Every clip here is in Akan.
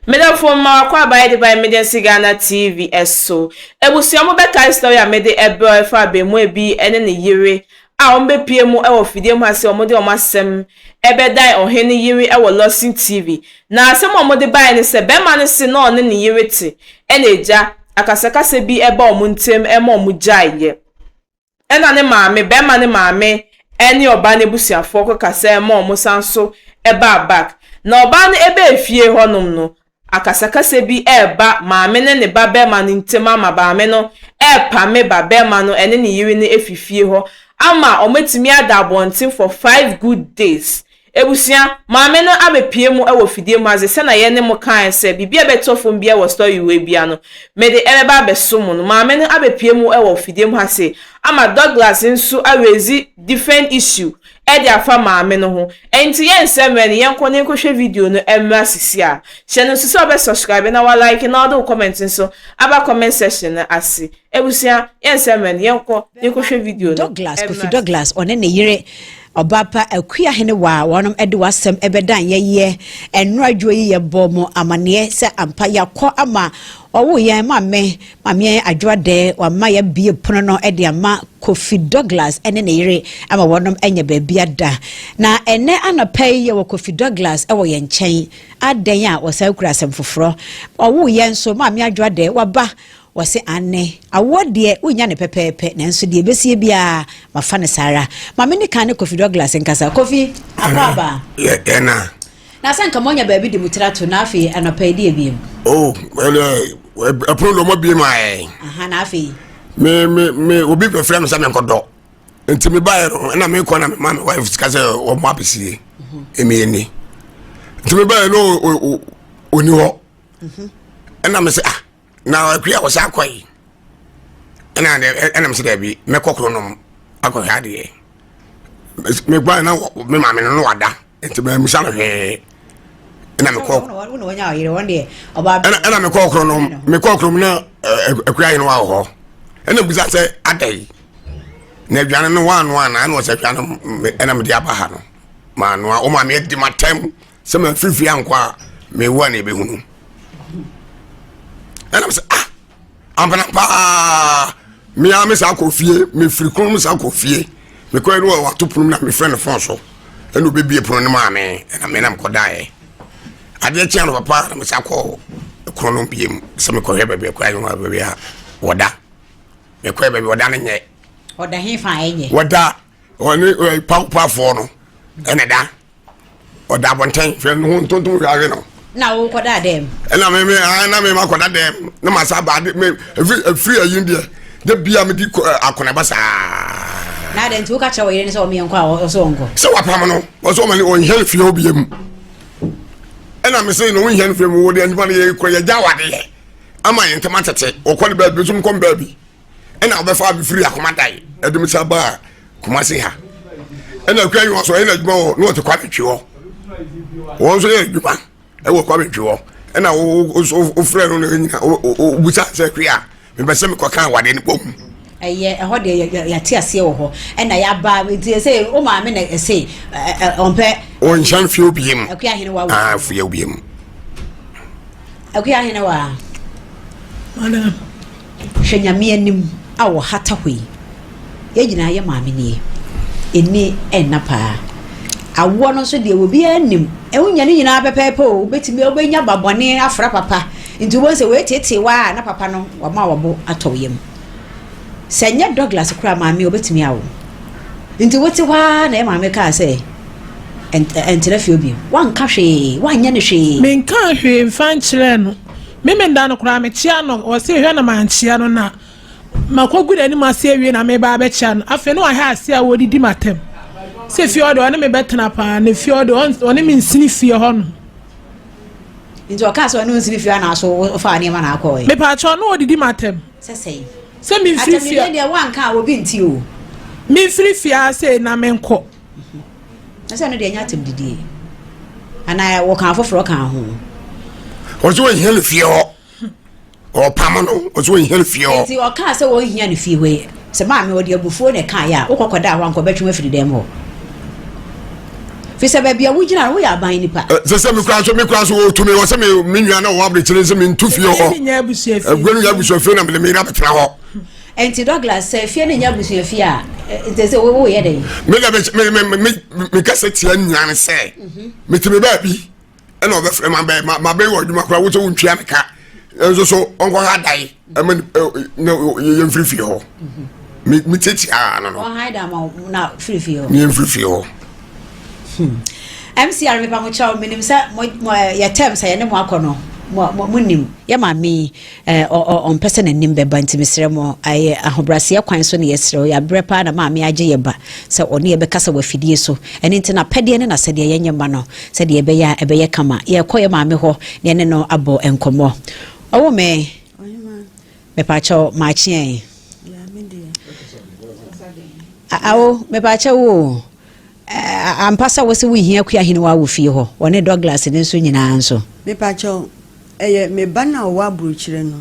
Meda for ma kwa by the Emergency Ghana TV eso. Ebusia mo beka story a mede ebe fa be mu ebi ene ne yire. A ombe pie mu e wo fidie mu ase omode omasem ebe dai ohene yire e wo Lawson TV. Na asem omode bai ne se be ma ne se no ne yire te. Ene eja akasakase bi ebe omuntem e ma omugyaye. Ena ne maame be ma ne maame eni oba ne busuafo ko kasa e ma omusanso eba back. Na oba ne ebe efie honom no akasakase bi eba maame ne ba be ma ntema ma ba me no pa me ba be ma no ene ne yiri ne efifie ho ama ometimi ada abontin for 5 good days. Ebusia maame no abepie mu e wo fidie mu aze se na ye ne mo kan se bibia betofo bia wo story we bia no me de eba beso mu no maame no abepie mu e wo fidie mu ase ama Douglas nso awezi different issue e de afa maame no ho enti ye nseme ne yenko ne kohwe video no emra sisi a she no sisi obe subscribe na wa like na do comment nso aba comment section na ase ebusia ye nseme ne yenko ne kohwe video no Douglas Kofi Douglas one ne yire Obapa akuya hene wa wonom ede wasem ebedan ye enro adwoyi ye bomo amane se ampa yakọ ama owo ye mame adwade wa ma ya bie pono no ede ama Kofi Douglas ene ne yire ama wonom enye baabia da na ene anapai ye wo Kofi Douglas ewo ye nchen adan a wosa kura asem foforo owo ye nso mame adwade waba wase ane awode unya ne pepepe nanso de besie bia mafa ne sara mame ne kan ne Kofi Douglas nkasa Kofi akaba na sanka monya baabi de mutirato na afi anapadi ebiem well apolo mo bi mai na afi me obi pe frem sa me nkodo enti me bae na me ko na me mama wife kase o mo abesie emi ni enti me bae no oni ho na me se na akua wo sa kwai ena me se da bi me kokoro no akọ hade me gba na me mama no wada enti me musa no he ena me kokoro no nya yire wonde oba ena me kokoro na akua yin wa ho ena buza se adai na aduane no wan na no se aduane ena me dia ba ha no ma no o ma me di matem se ma fifi ankwa me wa na ebehunu ena me se ampana pa me a me sa kofie me firi krom sa kofie me ko enu wa topum na me friend phone so enu bebie pono ne ma me na me na me kodae ade chia no papa na me sa ko krono biem se me ko hebe be ko ayo ma be ya woda me ko hebe be woda ne nye woda he fa enye woda oni pa fo no ene da woda bonten fe no tonton ya no na wo koda dem na me ma koda dem na ma sa ba me free ayin de bia me di akona basa na den tu ka chawo yire ni so me nkwa o so onko so wapam no o so mani on hel fie obiem na me say no on hel fie mo wo de anima ne ko ya jawade ama yen tema tete o ko ne ba bi zum kom ba bi na obefa bi free akoma dai edum sa ba kuma se ha na kwa yi so na djuma no te kwa twi ho won so ye djuma e wo kwa twi ho na o frere no nyina o busa se kwa me be se me ko kan wade ni pom eye ho de ya ti ase wo ho na ya ba ti say o ma me na say onpe on chan fi obiem akua hene wa fi obiem akua hene wa madam hwenyame anim a wo hata hoi ye gina ye ma me ni eni enna pa awo no so de obi anim ewunya ni nyina pepepe o betimi obenya babone afra papa nti wo se we tete wa na papa no wa ma wo atoyem senya Douglas kura ma me obetimi awo nti wote wa na e ma me ka se entire fi obi wan ka hwe wan nya ne hwe men ka hwe mfan kire no me nda no kura me chia no wo se hwe na man chia no na makogu da ni ma se wie na me ba be chia no afi no wa ha ase a wo didi matem se fi odo ne me betena pa ne fi odo one me nsini fi ho no nti o ka so no nsini fi na so fa ne ma na akọ me pa cho no odidi matem se mi free fi ate me de wan ka obi nti o mi free fi a se na me nko na se no de nya tem didi ana wo kan foforo kan ho o so hel fi ho o pamano o so hel fi ho nti o ka se wo hia ne fi we se ma me odi abufuo ne kan ya wo kokoda ho anko betwe afiri dem ho Fi se baby wugina wo ya ban nipa. Se me kura so to me wo se me nua na wo abrechire se me ntu fie ho. Gwenu ya busu fie na me na betra ho. Enti Douglas se fie ne nya busu fie a se wo ye dey. Me kase tia nyan se. Me timi ba bi. E na obefre ma be wo adwuma kura wo so ntwia meka. So onko ha dai. Ye mfiri fie ho. Me tete no. O haida ma na free fie ho. Me mfiri fie ho. MCR me pa mo chawo minim sa ya terms ya ne mo akono mo nim ya ma mi on person nim be ba ntimisre mo aye ahobrase kwan so ne yesre ya brepa na ma mi age ye ba se one ye be kasa wa fidie so eni ntina pede ne na se de ye nyema no se de be ya ebe ye kama ye koye ma mi ho ne ne no abo enkomo owo me pa chawo ma chien ya me de awo me pa chawo ampasa wose we hia kwa hini wa wo fie ho wone Douglas ne so nyina anso me pacho me bana wo aburuchire no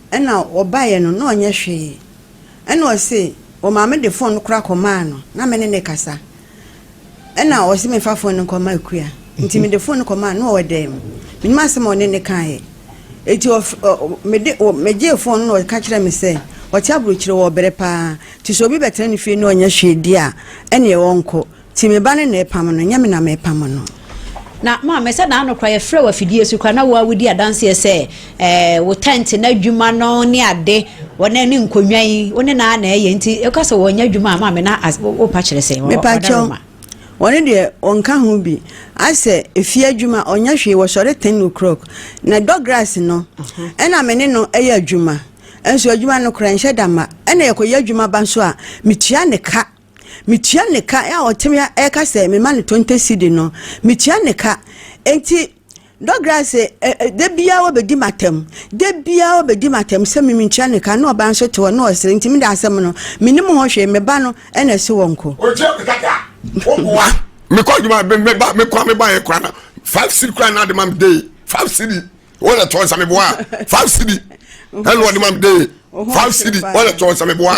ena obaye no na onye hwe ena o se o ma me de phone kura koma no na me ne kasa ena o se me fa phone koma akua nti me de phone koma no o dem me ma se mo ne kan eti me je phone no ka kire me se o ti aburuchire wo bere pa ti so bi betre ne fie no onye hwe di a ena e wonko ti me bane na epam no nyame na me epam no na ma me se na no kwa ye frɛ wa fidie su kwa na wo awudi adanse se wo tent na dwuma no ne ade wona ne nkonwan wona na na ye nti e kwase wo nya dwuma ma me na wo pa kyerɛ se me pa cho wona de onka ho bi ase efie dwuma onya hwe wo sore 10 o'clock na Douglas no ena me ne no eya dwuma enso dwuma no kra nhye dama ena ye koya dwuma ba so a mitua ne ka ya otemya e ka se me man 20 cedi no mitua ne ka enti Douglas de bia wo bedi matem se me mitua ne ka no ba nso te wo no osere enti me da asem no minim ho hwe me ba no e na se wonko o je kaka wa me ko juma me kwa me ba e kwa na 5 cedi kwa na de mam day 5 cedi wala to sa me bo 5 cedi hello de mam day 5 cedi wala to sa me bo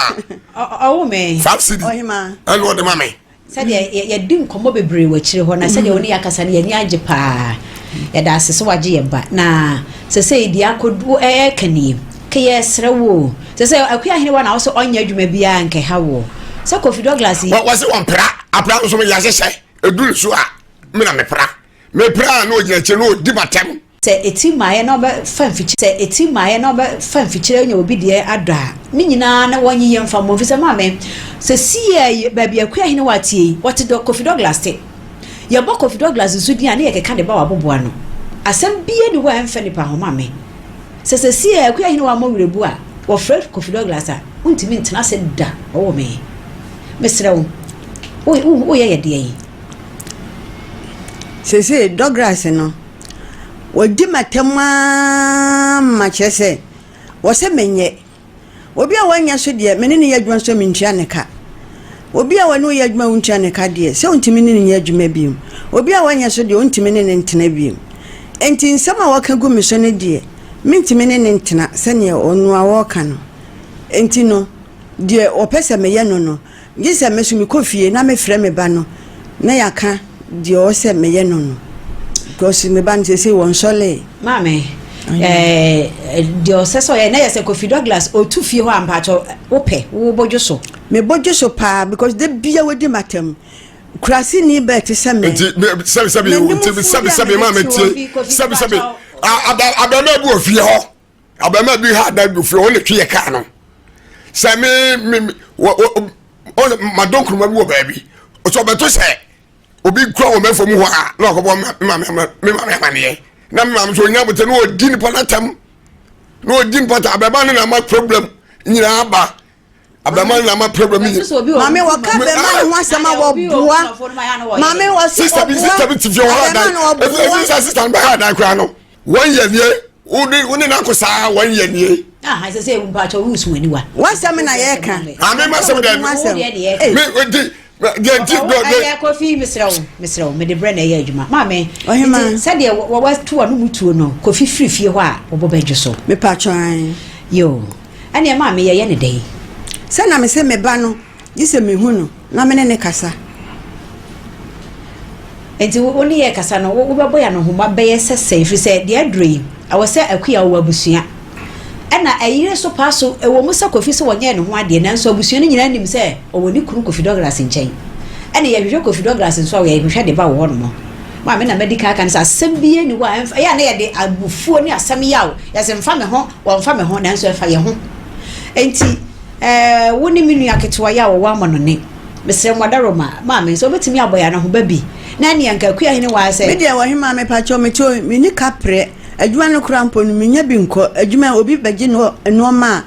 oh me 5 cedi hello de mam said ye dim komo bebre wa kire ho na said ye woni yakasa na ye ni age pa ye da asese waje ye ba na se di akodu kanie ke ye srewo se akua hene wa na so onya adwuma bia nke hawo se Kofi Douglas wa se won apra so me ya hyehyɛ eduru so a me na me pra na ogina che no di batem se eti maaye na oba fanfikyire nya obi de ada ni nyina na wonyi ye mfa mo fi se ma me se sie ba bia akua hene wa tie what do Kofi Douglas te ye bo Kofi Douglas so dia na ye keka de ba wa boboa no asem bia ni wa emfa ni pa ho ma me se sie akua hene wa mo werebu a wo Fred Kofi Douglas a untimi ntena se da wo me mesrew o ye de yi se Douglas no wodi matema ma chese wo se menye obi a wanya so de me ne yadwuma so mentua ne ka obi a wanu yadwuma wuntua ne ka de se ontimi ne yadwuma biim obi a wanya so de ontimi ne ntena biim enti nsama waka gu me so ne de mentimi ne ntena se ne onu a woka no enti no de opese me ye no gise me so me kofie na me frɛ me ba no na yaka de o se me ye no because me ban say won sole mame de o se so ye na ye se Kofi Douglas o tu fie ho ampacho wo pe wo bojo so me bojo so pa because de bia wedi matem krasi ni bet se me sabi mama tie sabi abama bu ofie ho abama bi ha da bu ofie ho le twe ka no se me o madonkru ma bi baby o so beto se obi kwa o mefo mu ho a na okobo me ne na me so nya bote no odi ni panatam no odi ni pata ababa na ma problem nyina aba abama na ma problem ni mame waka be ma ho asema wo boa mame wo sister bi tifio ho da sister ba ha da kwa no won ye nie uni na ko sa won ye nie I say umpa cho usu weni wa wasem na ye ka ame ma sem da me odi I Kofi Mr. me de brand e adwuma mame said ye wo to anu mutuo no Kofi free fie ho a wo bobedwo so me patcho an yo ane mame ye ne dey se na me se me ba no gise me hu no na me ne kasa enti woni ye kasa no wo bebo ya no homa beye sese fi se de adrei awose akuya wo abusua na ayire so paso ewo musa kofi so wonye ne ho ade nanso abusua ne nyina nim se owoni kunu Kofi Douglas nchen ene ye hwehwe Kofi Douglas nso ye hwehwe de ba wo no ma me na medical kan sa sembie ni wa ya na ye de abufuo ni asem yawo ya se mfa me ho wo mfa me ho nanso efa ye ho enti woni minu aketewa yawo wa ma no ne mesre mwadaro ma me so betimi aboya na ho babi na ne yanka akuya hene wa se me de wo hima me pa cho me cho me ni kapre adwuma no krampo no menya bi nko adwuma obi bagi no ma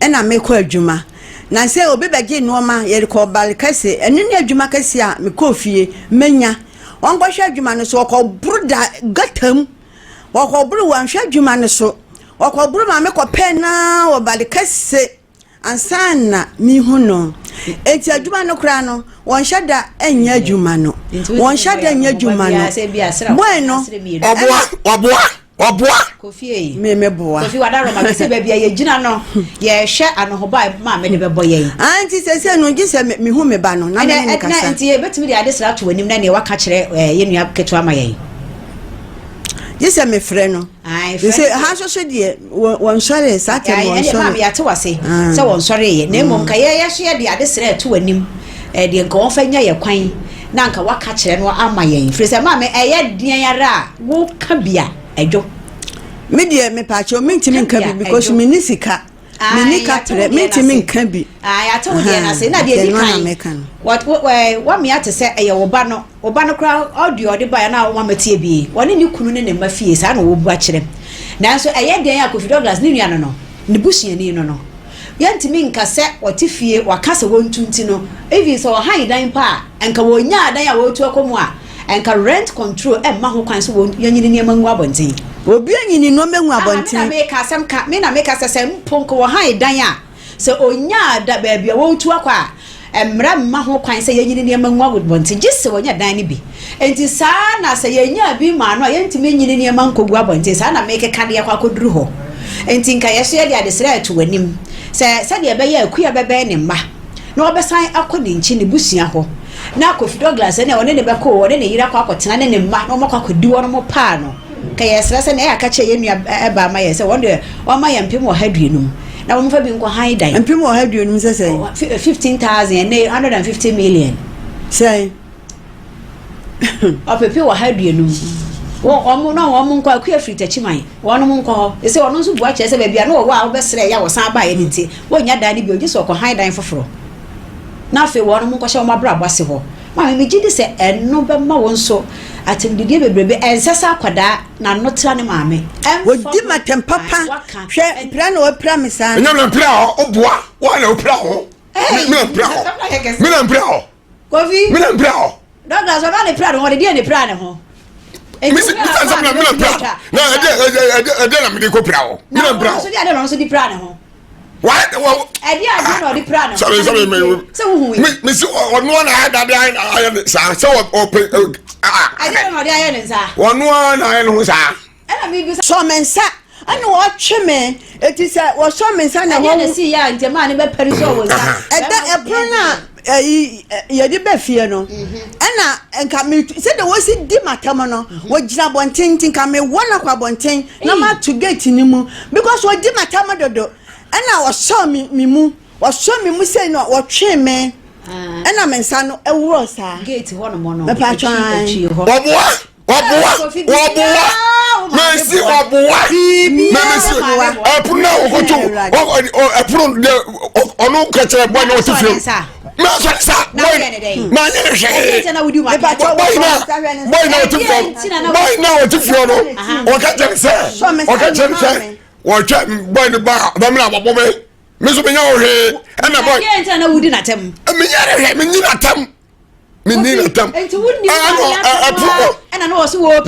na me kɔ adwuma na se obi bagi no ma ye kɔ bal kase ene ne adwuma kase a me kɔ fie menya on go hwɛ adwuma no so kɔ bruda gatam wo kɔ bru wan hwɛ adwuma no so wo kɔ bru ma me kɔ pɛ na wo bal kase ansana mi hu no enti adwuma no kra no won hyada enya adwuma no won hyada enya adwuma no bueno oboa Kofi me boa Kofi wadaro ma se bia ye gina no ye hwe anohoba ma me de bebo ye anti se no gise me hu me ba no na me kasa anti e betimi de ade sra to wanim na ne waka kire ye nua keto ama ye gise me frɛ no ai se ha so de won sɔre satem won sɔre ma me yate wase se won sɔre ye na mom ka ye hwe de ade sra to wanim de nka won fa nya ye kwan na nka waka kire no ama ye frɛ se ma me eye dian yara wo ka bia ejo me de me pa cho me ntimi nka bi because me ni sika me ni ka pre me ntimi nka bi ya to de na se na de di kan what me ate se eye wo ba no kra audio de ba na wo matie bi woni ni kunu ne ma fie sa na wo bu a kire nanso eye den ya Kofi Douglas ni nua no ne busua ni no yantimi nka se wote fie wakasa wontunti no even so han dan pa enka wo nya dan ya wo tu akomu a enka rent control ma ho kwan so yanyini ne mangu abonten obi anyini no mengu abonten na me ka sem ka me na me ka se mponko wo han dan a se onya da ba bia wo tu akwa emra ma ho kwan se yanyini ne mangu abonten gisse wonya dan ne bi enti saa na se yanya bi ma no yantimi nyini ne mankogu abonten saa na me ke ka de akwa koduru ho enti nka yeso ye de adesra eto wanim se de be ye akuya bebe ne mma na obesan akoni nchi ne busua ho na Kofi Douglas ne one ne beko one ne yira kwa akotena ne mma na omakwa kodi wono mo pa no ka yesra se ne ya ka che ye nua eba ma ye se wonde o ma ye mpem o haduenum na wo mfa bi nko han dan mpem o haduenum se 15,000 ne 150 million say o pepe o haduenum wo omo no wo nko akua frita chiman wono mo nko ho ese wono nso bua che se ba bia no wo a wo besre ya wo san ba ye nti wo nya dan ne bi oji so ko han dan foforo na fe wono mo nko hye wo mabra bwase ho ma me gidi se eno be ma won so atemdidie bebrebe ensesa akwada na notra ne maame wodi matem papa hwe pra na wo pra me san enya me pra ho oboa wo na wo pra ho me na pra ho Kofi me na pra ho Douglas wa ne pra no wo de ne pra ne ho Mr. Pra na ede na me de ko pra ho me na pra so dia de no so di pra ne ho what edi adi no di pra ne sorry me so hu me si ono na ada de sa so open adi no di aye ne sa ono na aye no sa ena mi bi so mensa ana wo twe me eti se wo so mensa na ho ne si ya ntema ne be pari so wo sa eda epro na ye di be fie no ana nka me se de wo si di matam no wo gira bontintin ka me wona kwa bontin na ma to gate ni mu because wo di matam dodo ana wo so mi mu say no wo twe me ana mensa no ewuro sa gate ho no mo no me pa twan Oboa Messi oboa Messi epuna okoto epuna de onu kete boy no ti fio me so sa boy ma nye hwe boy no ti fio no o ka je se o cha boy no ba na bobo me so me nya o hwe na boy ye na wudi na tem me nya hwe me nyina tem Menina tam. Enti wudi na no so wo epro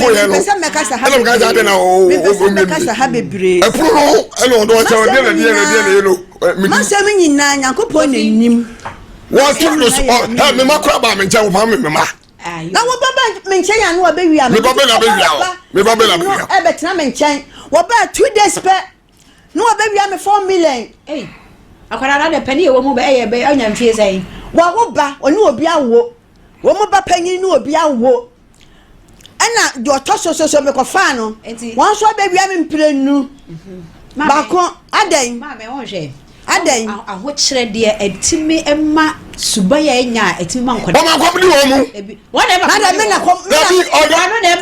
ko ye no. Pesa meka sa ha. Ele meka sa de na o meka sa ha bebre. Epro no ele do cha de na de no. Ma se me nyina Nyankopon na nim. What to do so me makra ba me nche wo pa me ma. Na wo baba me nche ya no ba wi am. Me baba na be wi. Me baba na be wi. E betra me nche. Wo ba 2 days pe. No ba wi am 4 million. Akwara na de pani e wo mu be eye be anya mfie sai. Wa wo ba oni obi awo wo mo ba panyin no obi awo ana do to so me ko fa no won so ba bia me mprenu ba ko adan ma me won hwe adan aho kire de etimi ema subaya enya etimi man koda o ma ko bi wo mu won e ba me na ko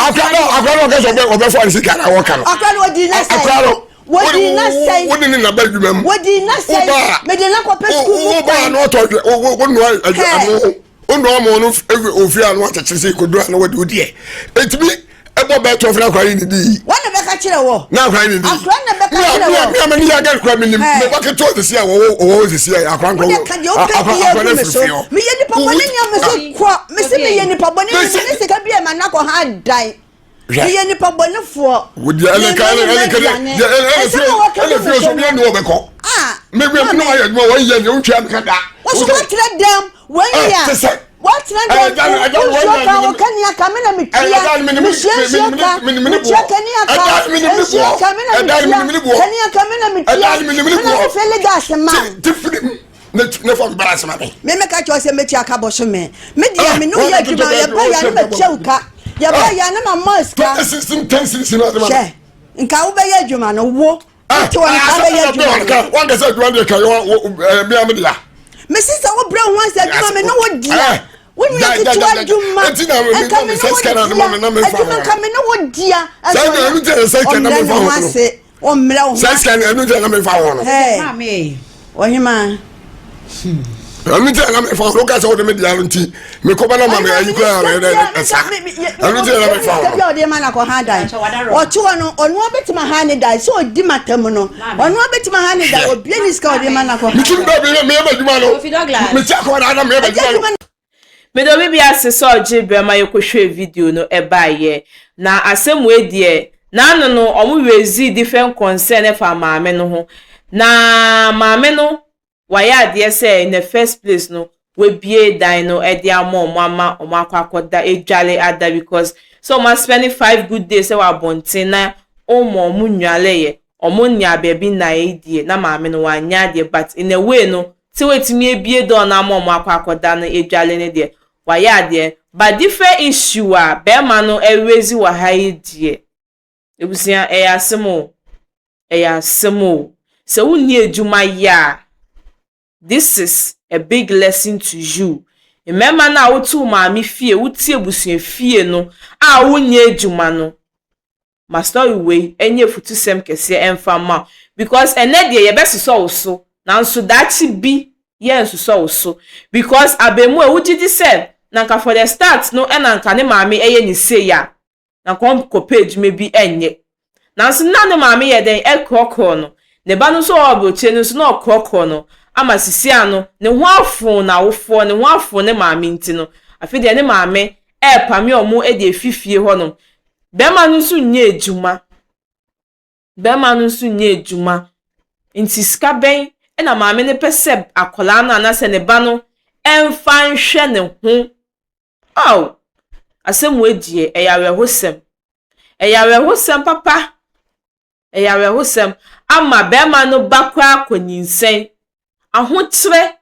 akaro ke so be fo ani sika na wo kan akaro odi na sai wodi na sai wodi ni na ba dwuma mu wodi na sai me de na ko pe school wo ba no to wo no anu mo no ofi anu atechese ko do anu wodi etimi ebo be to fra kwa ni di wana be ka kire wo na kwa ni di akwa na be ka kire wo me amani ya ga kwa me ni me ba ke to de sia wo de sia akwa me ka de o pe bi me so me ye ni papa ni nya me so kwa me se me ye ni papa ni ni se ka bi e ma na ko ha dai me ye ni papa ni fo wodi ele ka ele fi so bi ni wo be ko me gbe mi no aye mo wo ye ni o twa me ka da wo so ka kire dem wo ya what na dem I don't want to kan ya kamena mitia mi shia ka mitia kan ya ka shia kamena mitia kan ya kamena mitia na fele gas man ne fo embarrass me ka cho se metia ka bo so me dia me no ya djuma ya ba ya na cheuka ya ba ya na mama ska system 10 system na she nka wo ba ya djuma no wo to won ka ba ya djuma won ga say djuma de ka yo mi amdia me sister wo bra won say djuma me no wo dia when you get to aduma and come in na me fa come in no dia say na mi tell say na me fa ho say o mra o say say na mi tell na me fa ho no mami o hima mi tell na me fa ho ka say o de me dia nti me ko ba na mama ayi ko esa mi tell na me fa ho o de ma na ko ha dai o tu no onu obetima ha ni dai so o di matam no onu obetima ha ni dai obi ni ska o de ma na ko mi kin ba bi me ba djuma no mi ti ko na me ba djuma medo bibi asese oje brema yekohwe video no ebaye na asemu edie na anu no omu wezi different concern e fa maame no ho na maame no waya ade say in the first place no we bie dan no e dia mama akwakoda edwale ada because so ma spending 5 good days e wa bonten na omo mu nwale ye omo nya bebi na edie na maame no wanya de but in a way no ti wetimi ebie do na mama akwakoda no edwale ne de waya de but different issue a be ma no ewezi wa ha edie ebusia eyasemo se wonni ejuma ya this is a big lesson to you remember na wotu maami fie wuti ebusia fie no a wonni ejuma no master we enye futusem kese emfama because enede ye besoso so nanso dachi bi ye nsoso so because abemu ewugidi se nanka for the start no enanka ne maami eye ni se ya na ko page maybe enye nanso na ne maami ye den ekoko no ne ba no so oboche no so na okoko no ama sisi ano ne ho afo na wofo ne ho afo ne maami nti no afi de ne maami pame omo e de fifie ho no be ma no so nye ejuma nti ska ben e na maami ne pese akola no anase ne ba no emfa nhwe ne ho aw asem wedie eyawe hosem papa eyawe hosem ama be ma no bakwa akonyinsɛn ahokyere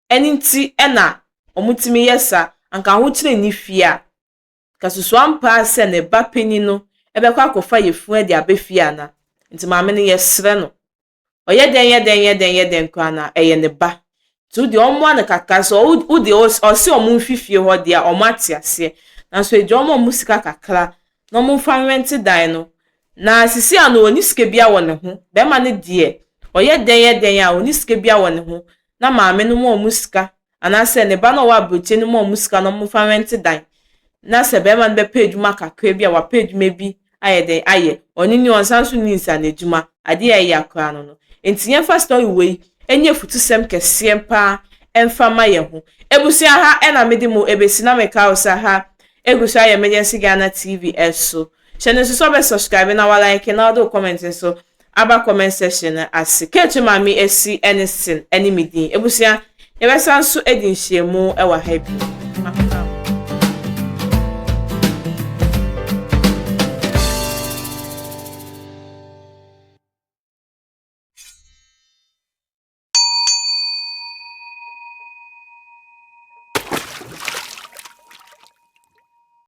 eninti na omutimi yesa anka ahokyere ni fia kasusu ampa se ne bapeni no ebekwa akofa yefu de abefia na nti maame ne yesre no oyeden kwa na eye ne ba tu de omo an kaka so u de osi omo fifie ho de a omo atiase na so ejo omo musika kakra no mo fa rent dan no na sisi ano oni sike bia wo ne ho be ma ne de oyeden a oni sike bia wo ne ho na maame no mo musika anase ne ba no wa broche no mo musika no mo fa rent dan na se be ma be page ma kakra bia wa page maybe ayeden aye oni ni onsanso ni nsa na ejuma ade ya akra no entiye fa story we enye futusem kese mpa emfa ma ye ho ebusia ha ena medimo ebesi na meka osa ha egusa ya emergency Ghana TV eso channel so be subscribe na wala like na do comment so aba comment section as ketu mami esi anything any meeting ebusia ye be sanso edin hyemu e wa happy